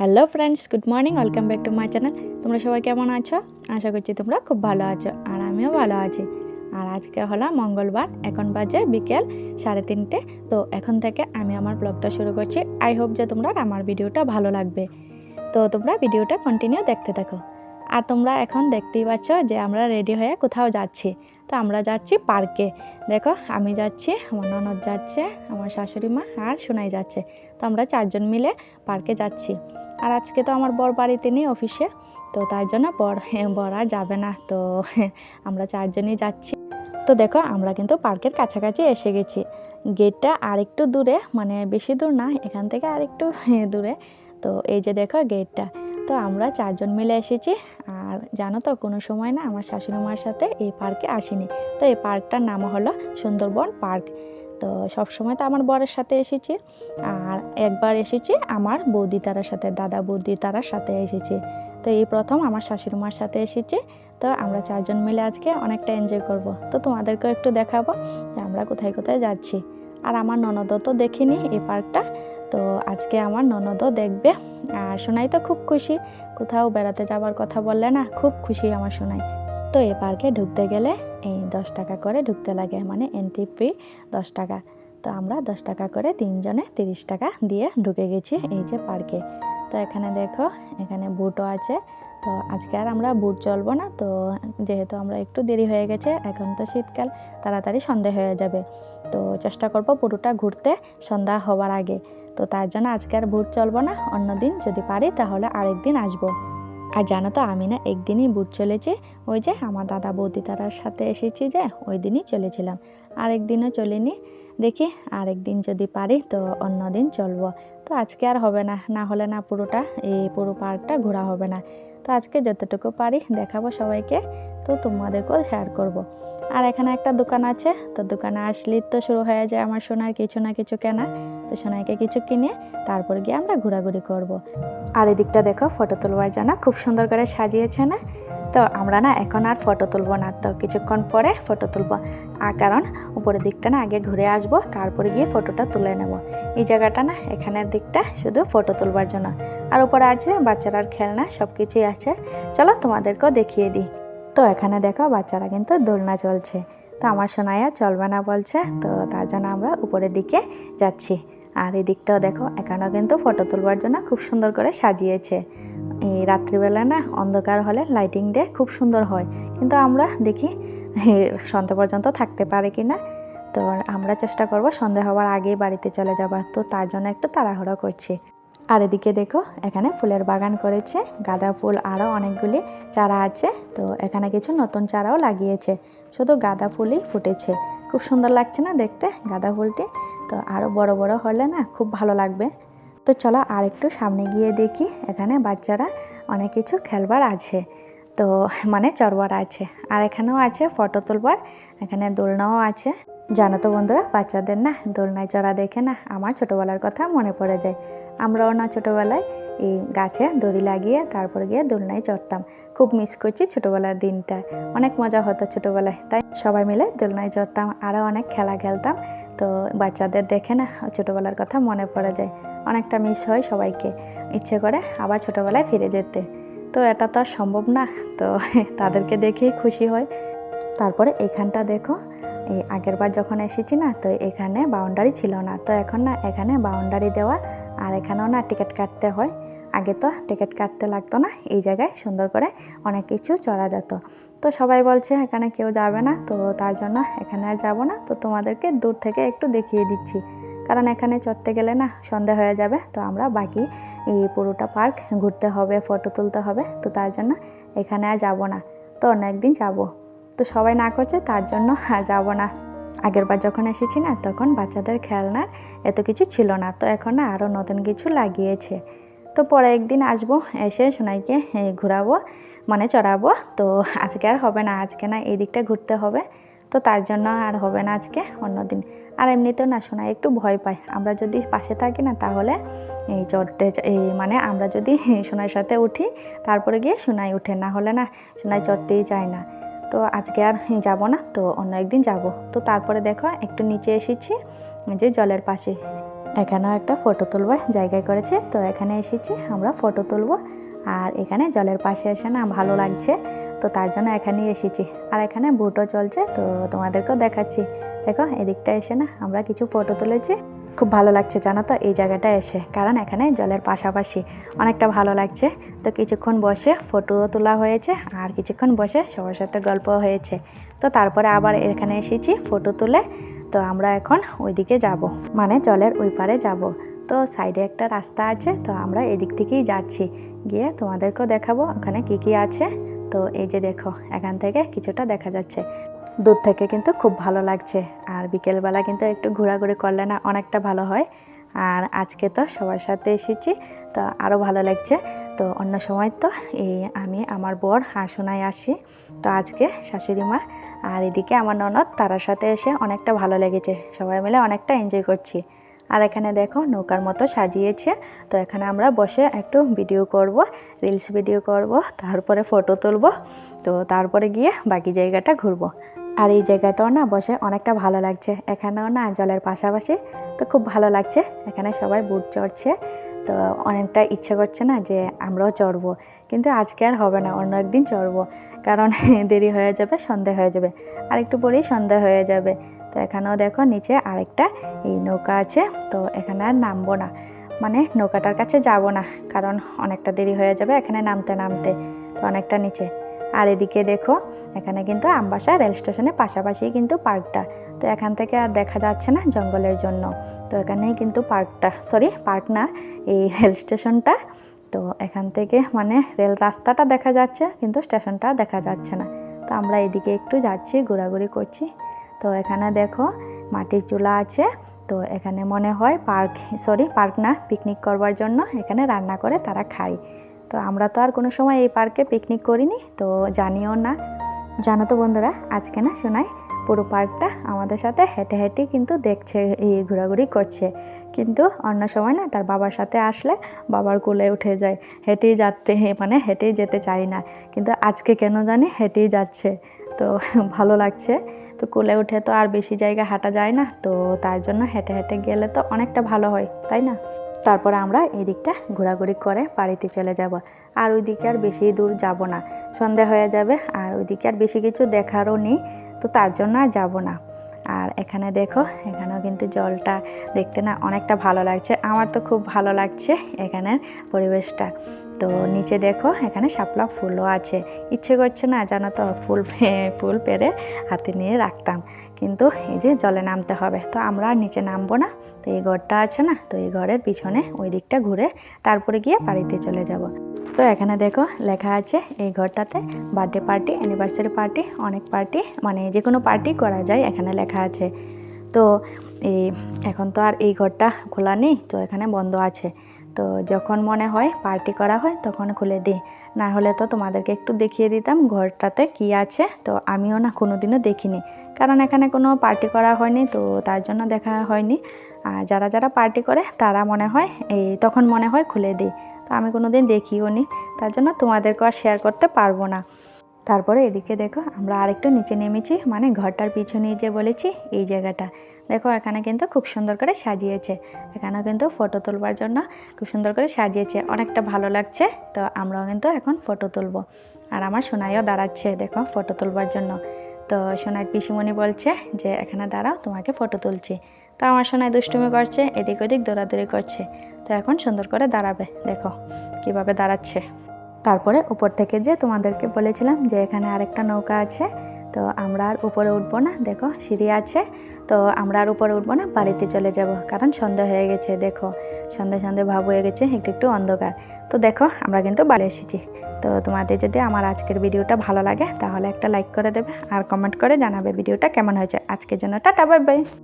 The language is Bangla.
Hello friends, good morning, welcome back to my channel. তোমরা সবাই কেমন আছো? আশা করছি তোমরা খুব ভালো আছো, আর আমিও ভালো আছি। আর আজকে হলো মঙ্গলবার, এখন বাজে বিকেল 3:30। তো এখন থেকে আমি আমার ব্লগটা শুরু করছি। আই হোপ যে তোমরা আমার ভিডিওটা ভালো লাগবে। তো তোমরা ভিডিওটা কন্টিনিউ দেখতে থাকো। আর তোমরা এখন দেখতেই পাচ্ছ যে আমরা রেডি হয়ে কোথাও যাচ্ছি। তো আমরা যাচ্ছি পার্কে। দেখো, আমি যাচ্ছি, আমার ননদ যাচ্ছে, আমার শাশুড়ি মা আর সোনাই যাচ্ছে। তো আমরা 4জন মিলে পার্কে যাচ্ছি। আর আজকে তো আমার বর বাড়িতে নেই, অফিসে। তো তার জন্য বর আর যাবে না। তো আমরা 4জনই যাচ্ছি। তো দেখো, আমরা কিন্তু পার্কের কাছাকাছি এসে গেছি। গেটটা আরেকটু দূরে, মানে বেশি দূর না, এখান থেকে আরেকটু দূরে। তো এই যে দেখো গেটটা। তো আমরা 4জন মিলে এসেছি। আর জানো তো, কোনো সময় না আমার শাশুড়ি মার সাথে এই পার্কে আসিনি। তো এই পার্কটার নাম হলো সুন্দরবন পার্ক। তো সবসময় তো আমার বরের সাথে এসেছি, আর একবার এসেছি আমার বৌদি তারার সাথে, দাদা বৌদি তারার সাথে এসেছি। তো এই প্রথম আমার শাশুড়ি মার সাথে এসেছি। তো আমরা 4জন মিলে আজকে অনেকটা এনজয় করব। তো তোমাদেরকেও একটু দেখাবো যে আমরা কোথায় কোথায় যাচ্ছি। আর আমার ননদও তো দেখিনি এই পার্কটা। তো আজকে আমার ননদও দেখবে। আর সোনাই তো খুব খুশি, কোথাও বেড়াতে যাওয়ার কথা বললে না খুব খুশি আমার সোনাই। তো এই পার্কে ঢুকতে গেলে এই 10 টাকা করে ঢুকতে লাগে, মানে এন্ট্রি ফি 10 টাকা। তো আমরা 10 টাকা করে 3জনে 30 টাকা দিয়ে ঢুকে গেছি এই যে পার্কে। তো এখানে দেখো, এখানে বুটও আছে। তো আজকে আর আমরা বুট চলবো না। তো যেহেতু আমরা একটু দেরি হয়ে গেছে, এখন তো শীতকাল, তাড়াতাড়ি সন্ধে হয়ে যাবে। তো চেষ্টা করব পুরোটা ঘুরতে সন্ধ্যা হওয়ার আগে। তো তার জন্য আজকে আর বুট চলবো না, অন্যদিন যদি পারি তাহলে আরেকদিন আসবো। আর জানো তো, আমি না একদিনই বুট চলেছি, ওই যে আমার দাদা বৌদি তারার সাথে এসেছি যে, ওই দিনই চলেছিলাম। আরেকদিনও চলিনি। দেখি আরেকদিন যদি পারি তো অন্য দিন চলবো। তো আজকে আর হবে না, না হলে না পুরোটা এই পুরো পার্কটা ঘোরা হবে না। তো আজকে যতটুকু পারি দেখাবো সবাইকে, তো তোমাদেরকেও শেয়ার করব। আর এখানে একটা দোকান আছে, তো দোকানে আসলেই তো শুরু হয়ে যায় আমার সোনার কিছু না কিছু কেনা। তো সোনাইকে কিছু কিনে তারপর গিয়ে আমরা ঘোরাঘুরি করব। আর এদিকটা দেখো, ফটো তোলবার জন্য খুব সুন্দর করে সাজিয়েছে না? তো আমরা না এখন আর ফটো তুলবো না, তো কিছুক্ষণ পরে ফটো তুলবো। আর কারণ উপরের দিকটা না আগে ঘুরে আসবো, তারপরে গিয়ে ফটোটা তুলে নেব। এই জায়গাটা না, এখানের দিকটা শুধু ফটো তুলবার জন্য। আর উপরে আছে বাচ্চারার খেলনা, সব কিছুই আছে। চলো তোমাদেরকেও দেখিয়ে দিই। তো এখানে দেখো, বাচ্চারা কিন্তু দোলনা চলছে। তো আমার সোনাই আর চলবে না বলছে, তো তার জন্য আমরা উপরের দিকে যাচ্ছি। আর এই দিকটাও দেখো, এখানেও কিন্তু ফটো তুলবার জন্য খুব সুন্দর করে সাজিয়েছে। এই রাত্রিবেলা না অন্ধকার হলে লাইটিং দিয়ে খুব সুন্দর হয়, কিন্তু আমরা দেখি সন্ধ্যা পর্যন্ত থাকতে পারে কি না। তো আমরা চেষ্টা করব সন্ধ্যা হওয়ার আগেই বাড়িতে চলে যাবার, তো তার জন্য একটু তাড়াহুড়ো করছি। আর এদিকে দেখো, এখানে ফুলের বাগান করেছে, গাঁদা ফুল আরও অনেকগুলি চারা আছে। তো এখানে কিছু নতুন চারাও লাগিয়েছে, শুধু গাঁদা ফুলই ফুটেছে। খুব সুন্দর লাগছে না দেখতে গাঁদা ফুলটি? তো আরও বড় বড় হলে না খুব ভালো লাগবে। তো চলো আর একটু সামনে গিয়ে দেখি, এখানে বাচ্চারা অনেক কিছু খেলবার আছে, তো মানে চড়বার আছে। আর এখানেও আছে ফটো তুলবার, এখানে দোলনাও আছে। জানো তো বন্ধুরা, বাচ্চাদের না দোলনায় চড়া দেখে না আমার ছোটোবেলার কথা মনে পড়ে যায়। আমরাও না ছোটোবেলায় এই গাছে দড়ি লাগিয়ে তারপর গিয়ে দোলনায় চড়তাম। খুব মিস করছি ছোটোবেলার দিনটা, অনেক মজা হতো ছোটোবেলায়। তাই সবাই মিলে দোলনায় চড়তাম, আরও অনেক খেলা খেলতাম। তো বাচ্চাদের দেখে না ছোটোবেলার কথা মনে পড়ে যায়, অনেকটা মিস হয় সবাইকে, ইচ্ছে করে আবার ছোটোবেলায় ফিরে যেতে। তো এটা তো আর সম্ভব না, তো তাদেরকে দেখেই খুশি হয়। তারপরে এখানটা দেখো, এই আগের বার যখন এসেছি না, তো এখানে বাউন্ডারি ছিল না, তো এখন না এখানে বাউন্ডারি দেওয়া। আর এখানেও না টিকিট কাটতে হয়, আগে তো টিকিট কাটতে লাগতো না। এই জায়গায় সুন্দর করে অনেক কিছু চড়া যেত। তো সবাই বলছে এখানে কেউ যাবে না, তো তার জন্য এখানে আর যাবো না। তো তোমাদেরকে দূর থেকে একটু দেখিয়ে দিচ্ছি, কারণ এখানে চড়তে গেলে না সন্ধে হয়ে যাবে। তো আমরা বাকি এই পুরোটা পার্ক ঘুরতে হবে, ফটো তুলতে হবে, তো তার জন্য এখানে আর যাব না। তো অন্য একদিন যাবো। তো সবাই না করছে, তার জন্য আর যাবো না। আগেরবার যখন এসেছি না, তখন বাচ্চাদের খেলনার এত কিছু ছিল না, তো এখন না আরও নতুন কিছু লাগিয়েছে। তো পরে একদিন আসবো, এসে সোনাইকে ঘোরাবো, মানে চড়াবো। তো আজকে আর হবে না, আজকে না এই দিকটা ঘুরতে হবে, তো তার জন্য আর হবে না আজকে, অন্যদিন। আর এমনিতেও না সোনাই একটু ভয় পায়, আমরা যদি পাশে থাকি না তাহলে এই চড়তে মানে আমরা যদি সোনাইয়ের সাথে উঠি তারপরে গিয়ে সোনাই উঠে, না হলে না সোনাই চড়তেই চায় না। তো আজকে আর যাব না, তো অন্য একদিন যাব। তো তারপরে দেখো একটু নিচে এসেছি, যে জলের পাশে। এখানেও একটা ফটো তুলবার জায়গায় করেছে, তো এখানে এসেছি আমরা ফটো তুলবো। আর এখানে জলের পাশে এসে না ভালো লাগছে, তো তার জন্য এখানেই এসেছি। আর এখানে বুটও চলছে, তো তোমাদেরকেও দেখাচ্ছি। দেখো এদিকটা এসে না আমরা কিছু ফটো তুলেছি। খুব ভালো লাগছে জানো তো এই জায়গাটা এসে, কারণ এখানে জলের পাশাপাশি অনেকটা ভালো লাগছে। তো কিছুক্ষণ বসে ফটোও তোলা হয়েছে, আর কিছুক্ষণ বসে সবার সাথে গল্প হয়েছে। তো তারপরে আবার এখানে এসেছি ফটো তুলে। তো আমরা এখন ওইদিকে যাব, মানে জলের ওই পারে যাব। তো সাইডে একটা রাস্তা আছে, তো আমরা এদিক থেকেই যাচ্ছি। গিয়ে তোমাদেরকেও দেখাবো ওখানে কি কি আছে। তো এই যে দেখো এখান থেকে কিছুটা দেখা যাচ্ছে, দূর থেকে কিন্তু খুব ভালো লাগছে। আর বিকেলবেলা কিন্তু একটু ঘোরাঘুরি করলে না অনেকটা ভালো হয়। আর আজকে তো সবার সাথে এসেছি, তো আরও ভালো লাগছে। তো অন্য সময় তো এই আমি আমার বর আর সোনাই আসি, তো আজকে শাশুড়ি মা আর এদিকে আমার ননদ তারার সাথে এসে অনেকটা ভালো লেগেছে। সবাই মিলে অনেকটা এনজয় করছি। আর এখানে দেখো নৌকার মতো সাজিয়েছে, তো এখানে আমরা বসে একটু ভিডিও করব, রিলস ভিডিও করব, তারপরে ফটো তুলব। তো তারপরে গিয়ে বাকি জায়গাটা ঘুরবো। আর এই জায়গাটাও না বসে অনেকটা ভালো লাগছে, এখানেও না জলের পাশাপাশি, তো খুব ভালো লাগছে। এখানে সবাই বুট চড়ছে, তো অনেকটা ইচ্ছে করছে না যে আমরাও চড়বো, কিন্তু আজকে আর হবে না, অন্য একদিন চড়বো। কারণ দেরি হয়ে যাবে, সন্ধে হয়ে যাবে, আর একটু পরেই সন্ধে হয়ে যাবে। তো এখানেও দেখো নিচে আরেকটা এই নৌকা আছে, তো এখানে আর নামবো না, মানে নৌকাটার কাছে যাব না, কারণ অনেকটা দেরি হয়ে যাবে এখানে নামতে নামতে। তো অনেকটা নিচে। আর এদিকে দেখো এখানে কিন্তু আমবাসা রেল স্টেশনের পাশাপাশি কিন্তু পার্কটা, তো এখান থেকে আর দেখা যাচ্ছে না জঙ্গলের জন্য। তো এখানেই কিন্তু পার্কটা, সরি পার্ক না, এই রেল স্টেশনটা। তো এখান থেকে মানে রেল রাস্তাটা দেখা যাচ্ছে, কিন্তু স্টেশনটা দেখা যাচ্ছে না। তো আমরা এদিকে একটু যাচ্ছি, ঘোরাঘুরি করছি। তো এখানে দেখো মাটির চুলা আছে, তো এখানে মনে হয় পার্ক, সরি পার্ক না, পিকনিক করবার জন্য এখানে রান্না করে তারা খায়। তো আমরা তো আর কোনো সময় এই পার্কে পিকনিক করিনি, তো জানিও না। জানো তো বন্ধুরা, আজকে না শোনাই পুরো পার্কটা আমাদের সাথে হেঁটে হেঁটে কিন্তু দেখছে, এই ঘোরাঘুরি করছে। কিন্তু অন্য সময় না তার বাবার সাথে আসলে বাবার কোলে উঠে যায়, হেঁটেই যাতে, মানে হেঁটেই যেতে চাই না, কিন্তু আজকে কেন জানি হেঁটেই যাচ্ছে। তো ভালো লাগছে। তো কোলে উঠে তো আর বেশি জায়গা হাঁটা যায় না, তো তার জন্য হেঁটে হেঁটে গেলে তো অনেকটা ভালো হয়, তাই না? তারপরে আমরা এই দিকটা ঘোরাঘুরি করে বাড়িতে চলে যাব। আর ওই দিকে আর বেশি দূর যাব না, সন্ধে হয়ে যাবে, আর ওইদিকে আর বেশি কিছু দেখারও নেই, তো তার জন্য আর যাব না। আর এখানে দেখো এখানেও কিন্তু জলটা দেখতে না অনেকটা ভালো লাগছে, আমার তো খুব ভালো লাগছে এখানের পরিবেশটা। তো নিচে দেখো এখানে শাপলা ফুলও আছে, ইচ্ছে করছে না জানো তো ফুল পেরে হাতে নিয়ে রাখতাম, কিন্তু এই যে জলে নামতে হবে, তো আমরা আর নিচে নামবো না। তো এই ঘরটা আছে না, তো এই ঘরের পিছনে ওই দিকটা ঘুরে তারপরে গিয়ে বাড়িতে চলে যাব। তো এখানে দেখো লেখা আছে এই ঘরটাতে বার্থডে পার্টি, অ্যানিভার্সারি পার্টি, অনেক পার্টি, মানে যে কোনো পার্টি করা যায় এখানে লেখা আছে। তো এই এখন তো আর এই ঘরটা খোলা নেই, তো এখানে বন্ধ আছে। তো যখন মনে হয় পার্টি করা হয় তখন খুলে দিই, না হলে তো তোমাদেরকে একটু দেখিয়ে দিতাম ঘরটাতে কি আছে। তো আমিও না কোনোদিনও দেখিনি, কারণ এখানে কোনো পার্টি করা হয়নি, তো তার জন্য দেখা হয়নি। আর যারা যারা পার্টি করে তারা মনে হয় তখন মনে হয় খুলে দিই, তো আমি কোনো দিন দেখিও নি, তার জন্য তোমাদেরকে আর শেয়ার করতে পারবো না। তারপরে এদিকে দেখো আমরা আরেকটু নিচে নেমেছি, মানে ঘরটার পিছনেই যে বলেছি এই জায়গাটা। দেখো এখানে কিন্তু খুব সুন্দর করে সাজিয়েছে, এখানেও কিন্তু ফটো তুলবার জন্য খুব সুন্দর করে সাজিয়েছে, অনেকটা ভালো লাগছে। তো আমরাও কিন্তু এখন ফটো তুলবো। আর আমার সোনাইও দাঁড়াচ্ছে দেখো ফটো তুলবার জন্য। তো সোনার পিসিমণি বলছে যে এখানে দাঁড়াও, তোমাকে ফটো তুলছি। তো আমার সোনাই দুষ্টুমি করছে, এদিক ওদিক দৌড়াদৌড়ি করছে। তো এখন সুন্দর করে দাঁড়াবে, দেখো কিভাবে দাঁড়াচ্ছে। তারপরে উপর থেকে যে তোমাদেরকে বলেছিলাম যে এখানে আরেকটা নৌকা আছে, তো আমরা আর উপরে উঠবো না, দেখো সিঁড়ি আছে, তো আমরা আর উপরে উঠবো না, বাড়িতে চলে যাব, কারণ সন্ধ্যা হয়ে গেছে। দেখো সন্ধ্যা সন্ধ্যা ভাব হয়ে গেছে, একটু একটু অন্ধকার। তো দেখো আমরা কিন্তু বাড়ি এসেছি। তো তোমাদের যদি আমার আজকের ভিডিওটা ভালো লাগে তাহলে একটা লাইক করে দেবে, আর কমেন্ট করে জানাবে ভিডিওটা কেমন হয়েছে। আজকের জন্য টাটা, বাই বাই।